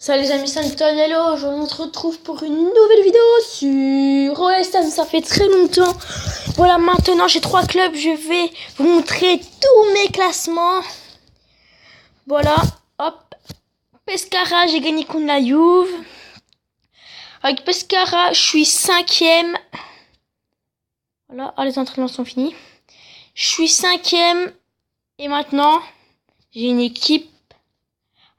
Salut les amis, c'est Antonello, je vous retrouve pour une nouvelle vidéo sur OSM, ça fait très longtemps. Voilà, maintenant j'ai 3 clubs, je vais vous montrer tous mes classements. Voilà, hop, Pescara, j'ai gagné contre la Juve. Avec Pescara, je suis 5ème. Voilà, les entraînements sont finis. Je suis 5ème et maintenant j'ai une équipe.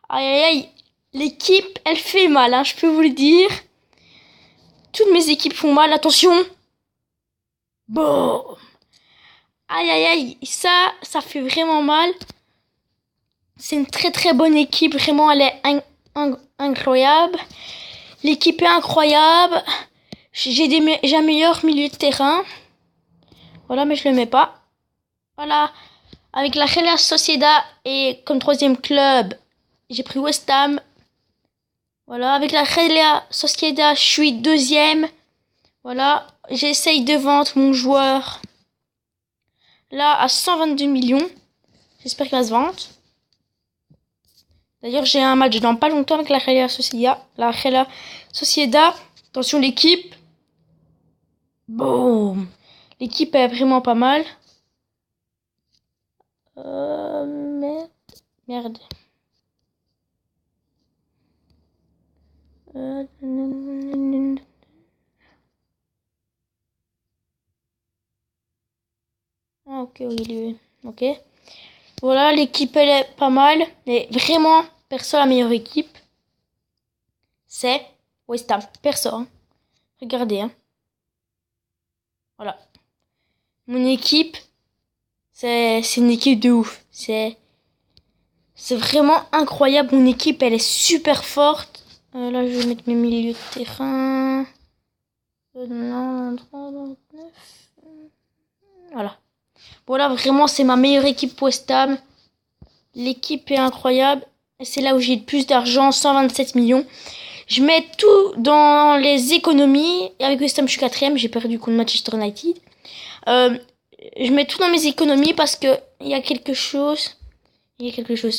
Aïe aïe aïe. L'équipe, elle fait mal, hein, je peux vous le dire. Toutes mes équipes font mal, attention. Bon. Aïe, aïe, aïe. Ça fait vraiment mal. C'est une très, très bonne équipe. Vraiment, elle est incroyable. L'équipe est incroyable. J'ai un meilleur milieu de terrain. Voilà, mais je le mets pas. Voilà. Avec la Real Sociedad et comme 3e club, j'ai pris West Ham. Voilà, avec la Real Sociedad, je suis 2ème. Voilà, j'essaye de vendre mon joueur là à 122 millions. J'espère qu'il va se vendre. D'ailleurs, j'ai un match dans pas longtemps avec la Real Sociedad. Attention l'équipe. Boum. L'équipe est vraiment pas mal. Merde. Ah, ok, ok. Voilà, l'équipe, elle est pas mal. Mais vraiment, perso, la meilleure équipe, c'est West Ham. Perso, hein. Regardez, hein. Voilà. Mon équipe, c'est une équipe de ouf. C'est vraiment incroyable. Mon équipe, elle est super forte. Là, je vais mettre mes milieux de terrain. Voilà. Voilà, vraiment, c'est ma meilleure équipe West Ham. L'équipe est incroyable. Et c'est là où j'ai le plus d'argent, 127 millions. Je mets tout dans les économies. Et avec West Ham, je suis 4ème. J'ai perdu contre Manchester United. Je mets tout dans mes économies parce que il y a quelque chose. Il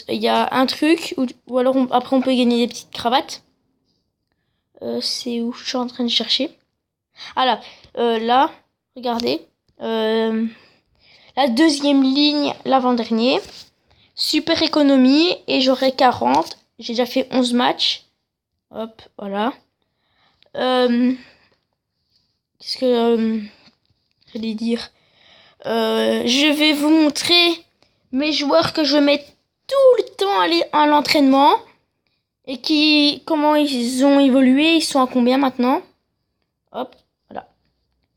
y a un truc ou alors après on peut gagner des petites cravates. C'est où je suis en train de chercher. Ah là, là, regardez. La 2e ligne, l'avant-dernier. Super économie et j'aurai 40. J'ai déjà fait 11 matchs. Hop, voilà. Qu'est-ce que j'allais dire? Je vais vous montrer mes joueurs que je mets tout le temps à l'entraînement et comment ils ont évolué. Ils sont à combien maintenant? Hop, voilà.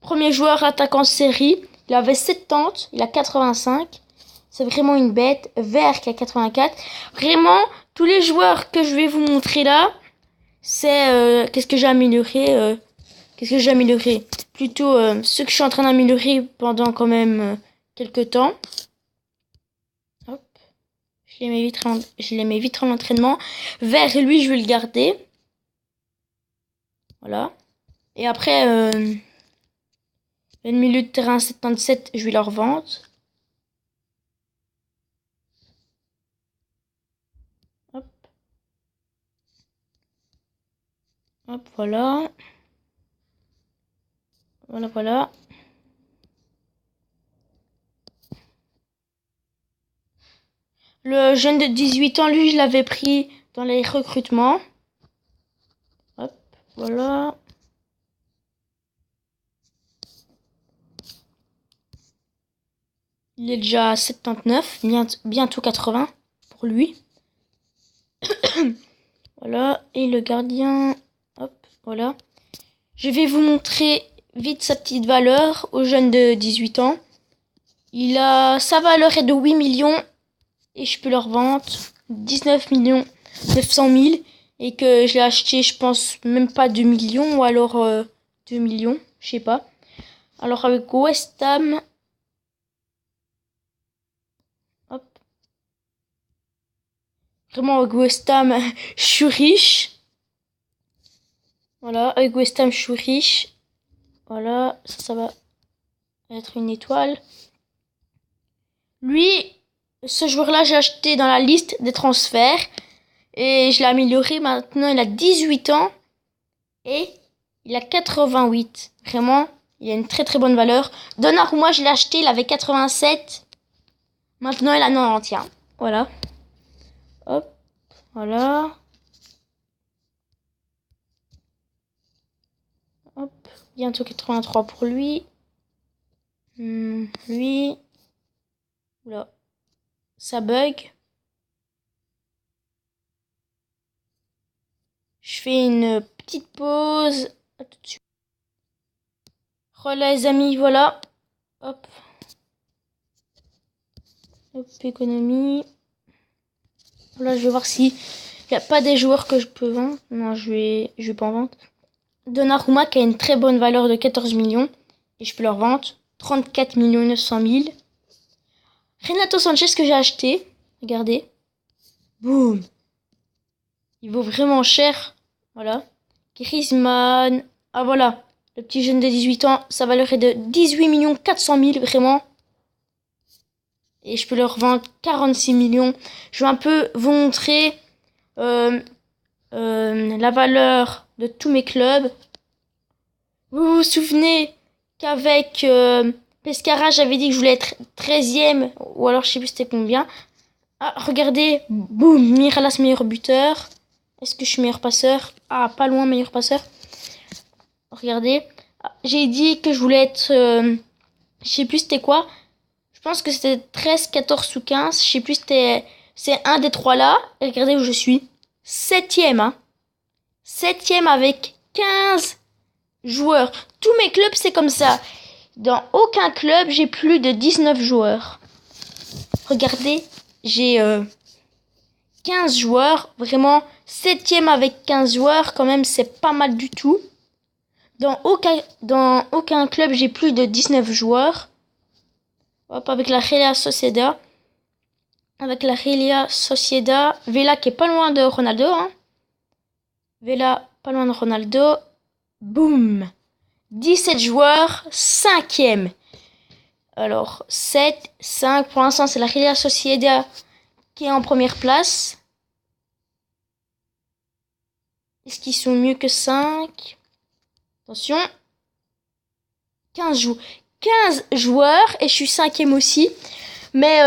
Premier joueur attaquant série. Il avait 70, il a 85. C'est vraiment une bête. Vert qui a 84. Vraiment, tous les joueurs que je vais vous montrer là, c'est qu'est-ce que j'ai amélioré. Plutôt ceux que je suis en train d'améliorer pendant quand même quelques temps. Hop. Je les mets vite en entraînement. Vert, lui, je vais le garder. Voilà. Et après, le milieu de terrain 77, je vais leur vendre. Hop. Hop, voilà. Voilà. Le jeune de 18 ans, lui, je l'avais pris dans les recrutements. Hop, voilà. Il est déjà à 79, bientôt 80 pour lui. Voilà, et le gardien, hop, voilà. Je vais vous montrer vite sa petite valeur au jeune de 18 ans. Sa valeur est de 8 millions et je peux leur vendre 19 millions 900 000 et que je l'ai acheté, je pense, même pas 2 millions ou alors 2 millions, je sais pas. Alors avec West Ham, hop. Vraiment avec West Ham, je suis riche. Voilà, avec West Ham, je suis riche. Voilà, ça va être une étoile. Lui, ce joueur-là, j'ai acheté dans la liste des transferts. Et je l'ai amélioré. Maintenant, il a 18 ans. Et il a 88. Vraiment, il a une très très bonne valeur. Donnarumma, je l'ai acheté, il avait 87. Maintenant, il a 91. Voilà. Hop, voilà. Hop, bientôt 83 pour lui. Lui. Oula. Ça bug. Je fais une petite pause. À tout de suite. Voilà les amis, voilà. Hop. Hop, économie. Là, je vais voir si il n'y a pas des joueurs que je peux vendre. Non, je vais pas en vendre. Donnarumma qui a une très bonne valeur de 14 millions. Et je peux leur vendre 34 900 000. Renato Sanchez que j'ai acheté. Regardez. Boum. Il vaut vraiment cher. Voilà. Griezmann. Ah voilà. Le petit jeune de 18 ans. Sa valeur est de 18 400 000. Vraiment. Et je peux leur vendre 46 millions. Je vais un peu vous montrer la valeur de tous mes clubs. Vous vous souvenez qu'avec Pescara, j'avais dit que je voulais être 13e. Ou alors je sais plus c'était combien. Ah, regardez. Boum. Miralas meilleur buteur. Est-ce que je suis meilleur passeur? Ah, pas loin meilleur passeur. Regardez. Ah, j'ai dit que je voulais être... je sais plus c'était quoi. Je pense que c'était 13, 14 ou 15. Je sais plus c'est un des trois là. Et regardez où je suis. 7e. Hein. 7e avec 15 joueurs. Tous mes clubs c'est comme ça. Dans aucun club j'ai plus de 19 joueurs. Regardez. J'ai 15 joueurs. Vraiment 7e avec 15 joueurs. Quand même c'est pas mal du tout. Dans aucun club j'ai plus de 19 joueurs. Hop, avec la Real Sociedad. Avec la Real Sociedad. Vela qui est pas loin de Ronaldo. Hein. Vela pas loin de Ronaldo. Boum. 17 joueurs. 5e. Alors, 7, 5. Pour l'instant, c'est la Real Sociedad qui est en première place. Est-ce qu'ils sont mieux que 5? Attention. 15 joueurs. Et je suis 5e aussi. Mais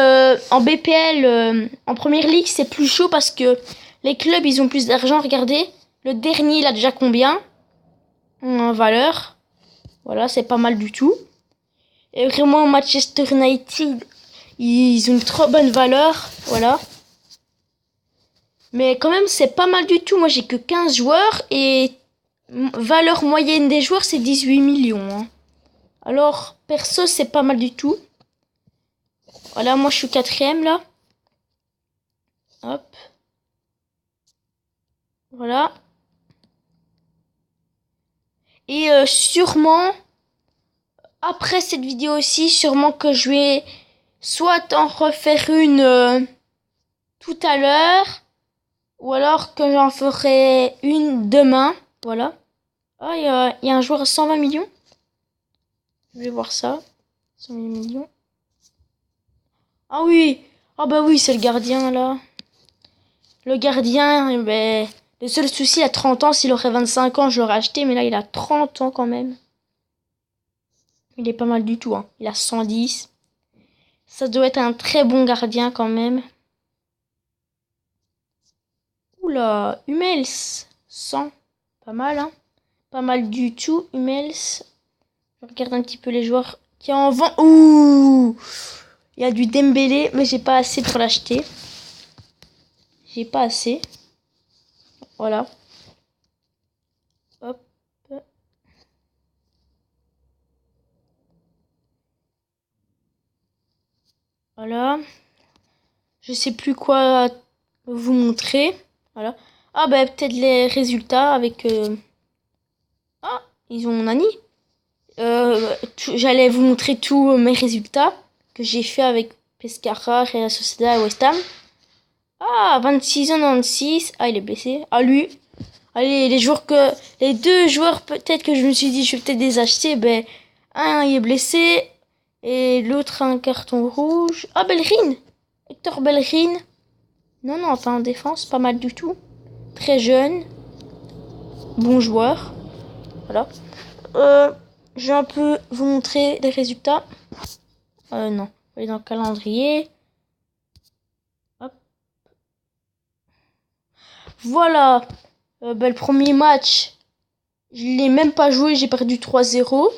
en BPL, en première ligue, c'est plus chaud parce que les clubs, ils ont plus d'argent. Regardez, le dernier, il a déjà combien en valeur? Voilà, c'est pas mal du tout. Et vraiment, Manchester United, ils ont une trop bonne valeur. Voilà. Mais quand même, c'est pas mal du tout. Moi, j'ai que 15 joueurs et valeur moyenne des joueurs, c'est 18 millions. Hein. Alors, perso, c'est pas mal du tout. Voilà, moi je suis 4e là. Hop. Voilà. Et sûrement, après cette vidéo aussi, sûrement que je vais soit en refaire une tout à l'heure, ou alors que j'en ferai une demain. Voilà. Ah, il y a un joueur à 120 millions. Je vais voir ça. 120 millions. Ah oui. Ah bah oui, c'est le gardien là. Le gardien, ben, le seul souci à 30 ans, s'il aurait 25 ans, je l'aurais acheté, mais là il a 30 ans quand même. Il est pas mal du tout, hein. Il a 110. Ça doit être un très bon gardien quand même. Oula, Hummels, 100. Pas mal, hein. Pas mal du tout, Hummels. Je regarde un petit peu les joueurs qui en vendent. Ouh, il y a du Dembélé, mais j'ai pas assez pour l'acheter. J'ai pas assez. Voilà. Hop. Voilà. Je sais plus quoi vous montrer. Voilà. Ah bah peut-être les résultats avec... Ah, ils ont Nani. J'allais vous montrer tous mes résultats que j'ai fait avec Pescara, Real Sociedad et West Ham. Ah, 26 ans, 96. Ah, il est blessé. Ah, lui. Allez, les deux joueurs peut-être que je me suis dit je vais peut-être les acheter. Ben, un il est blessé et l'autre a un carton rouge. Ah, Bellerin. Hector Bellerin. Non, non, pas en défense, pas mal du tout. Très jeune, bon joueur. Voilà. Je vais un peu vous montrer les résultats. Non, on va aller dans le calendrier. Hop. Voilà. Le premier match, je l'ai même pas joué, j'ai perdu 3-0.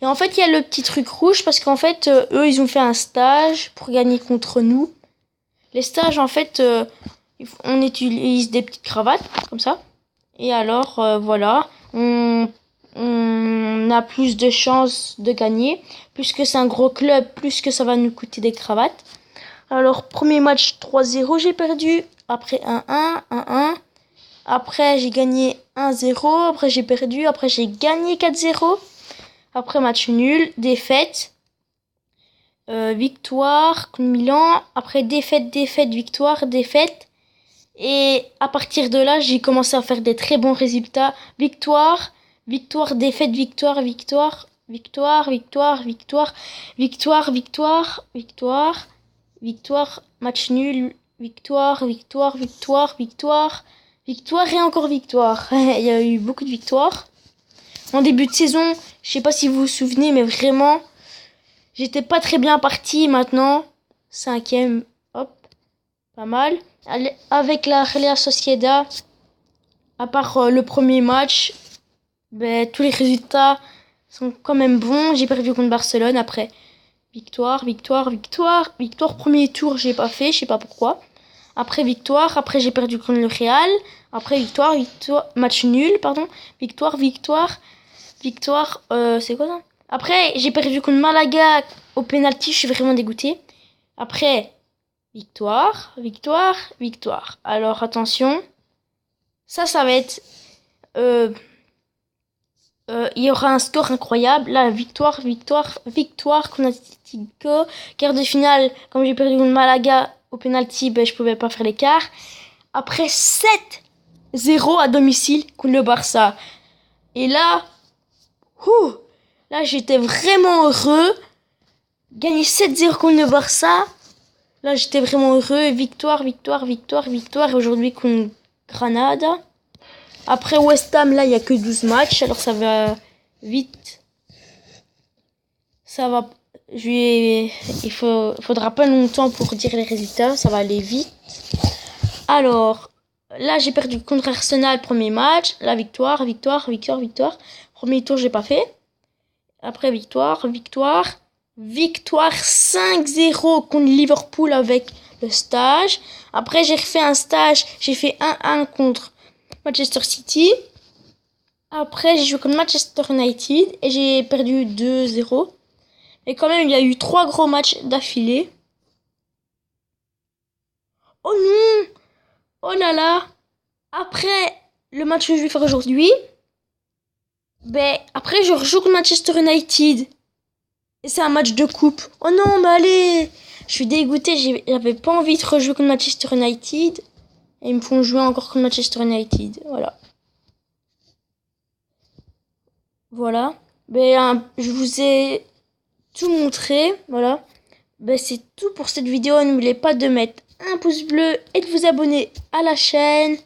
Et en fait, il y a le petit truc rouge parce qu'en fait, eux, ils ont fait un stage pour gagner contre nous. Les stages, en fait, on utilise des petites cravates, comme ça. Et alors, voilà, on a plus de chances de gagner. Plus que c'est un gros club, plus que ça va nous coûter des cravates. Alors, premier match 3-0, j'ai perdu. Après 1-1, 1-1. Après, j'ai gagné 1-0. Après, j'ai perdu. Après, j'ai gagné 4-0. Après, match nul, défaite. Victoire contre Milan. Après, défaite, victoire, défaite. Et à partir de là, j'ai commencé à faire des très bons résultats. Victoire, défaite, victoire, match nul, victoire et encore victoire. Il y a eu beaucoup de victoires. En début de saison, je sais pas si vous vous souvenez, mais vraiment, j'étais pas très bien parti. Maintenant, 5e, hop, pas mal. Avec la Real Sociedad, à part le premier match, tous les résultats sont quand même bons. J'ai perdu contre Barcelone. Après, victoire. Premier tour, j'ai pas fait, je sais pas pourquoi. Après, victoire. Après, j'ai perdu contre le Real. Après, victoire. Match nul, pardon. Victoire. C'est quoi ça? Après, j'ai perdu contre Malaga au penalty. Je suis vraiment dégoûtée. Après, victoire. Alors, attention. Ça va être... il y aura un score incroyable. Là, victoire contre Atletico. Quart de finale, comme j'ai perdu contre Malaga au penalty, je pouvais pas faire l'écart. Après 7-0 à domicile contre le Barça. Et là, j'étais vraiment heureux. Gagner 7-0 contre le Barça. Là, j'étais vraiment heureux. Victoire. Et aujourd'hui contre Granada. Après West Ham, là, il n'y a que 12 matchs. Alors, ça va vite. Ça va... faudra pas longtemps pour dire les résultats. Ça va aller vite. Alors, là, j'ai perdu contre Arsenal, premier match. La victoire. Premier tour, j'ai pas fait. Après, victoire. 5-0 contre Liverpool avec le stage. Après, j'ai refait un stage. J'ai fait 1-1 contre Manchester City. Après, j'ai joué contre Manchester United et j'ai perdu 2-0. Et quand même, il y a eu 3 gros matchs d'affilée. Oh non! Oh là là! Après le match que je vais faire aujourd'hui, après je rejoue contre Manchester United. Et c'est un match de coupe. Oh non, mais allez! Je suis dégoûtée, j'avais pas envie de rejouer contre Manchester United. Et ils me font jouer encore contre Manchester United. Voilà. Je vous ai tout montré. Voilà. C'est tout pour cette vidéo. N'oubliez pas de mettre un pouce bleu et de vous abonner à la chaîne.